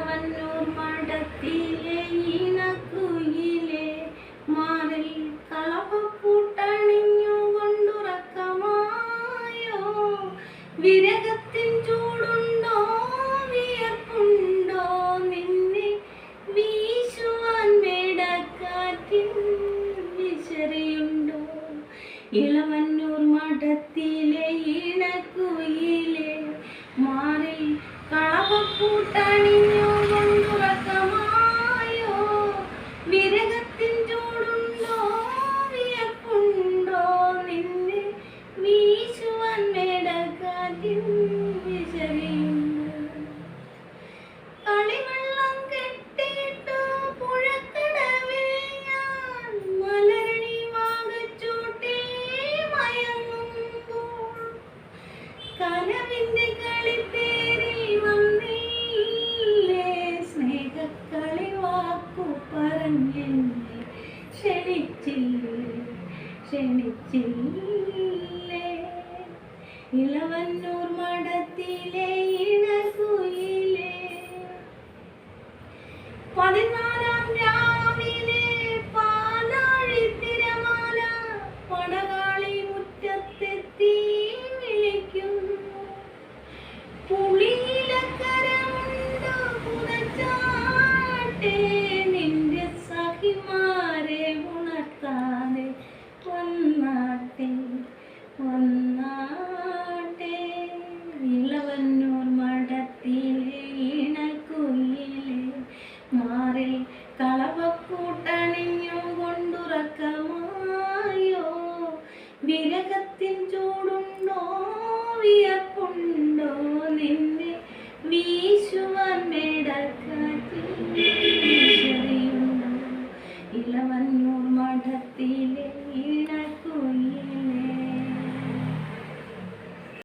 ഇളവന്നൂർ മഠത്തിലെ ഇണക്കുയിലെ മാറിൽ കളപ്പൂട്ടണിഞ്ഞു കൊണ്ടുറക്കമായോ. വിരഹത്തിൻ ചൂടുണ്ടോ വിയർപ്പുണ്ടോ നിന്നെ വീശുവാൻ മേടക്കാറ്റിൻ വിശറിയുണ്ടോ. ഇളവന്നൂർ മഠത്തിലെ ഇണക്കുയിലെ മാറിൽ കളപ്പൂട്ടണിഞ്ഞു കൊണ്ടുറക്കമായോ. വിരഹത്തിൻ ചൂടുണ്ടോ വിയർപ്പുണ്ടോ നിന്നെ വീശുവാൻ മേടക്കാറ്റിൻ വിശറിയുണ്ടോ. കളിവെള്ളം കെട്ടിട്ടു പുഴക്കടവിൽ ഞാൻ മലരണി വാകച്ചൂട്ടി മയങ്ങുമ്പോൾ കനവിന്റെ കളിത്തേരിൽ വന്നില്ലേ. സ്നേഹക്കളി വാക്കു പറഞ്ഞെന്നെ ക്ഷണിച്ചില്ലേ. ഇളവന്നൂർ മഠത്തിലെ ഇണക്കുയിലെ 14-ാം രാവിലെ പാലാഴി തിരമാല പടകാളി മുറ്റത്തെത്തി വിളിക്കുന്നു. പുളിയിലക്കരമുണ്ട് പുതച്ചാട്ടെ നിന്റെ സഖിമാരെ ഉണർത്താതെ വന്നാട്ടെ. ഇളവന്നൂർ മഠത്തിലെ ഇണക്കുയിലെ മാറിൽ കളപ്പൂട്ടണിഞ്ഞു കൊണ്ടുറക്കമായോ. വിരഹത്തിൻ ചൂടുണ്ടോ വിയർപ്പുണ്ടോ നിന്നെ വീശുവാൻ മേടക്കാറ്റിൻ വിശറിയുണ്ടോ. ഇളവന്നൂർ മഠത്തിലെ ഇണക്കുയിലെ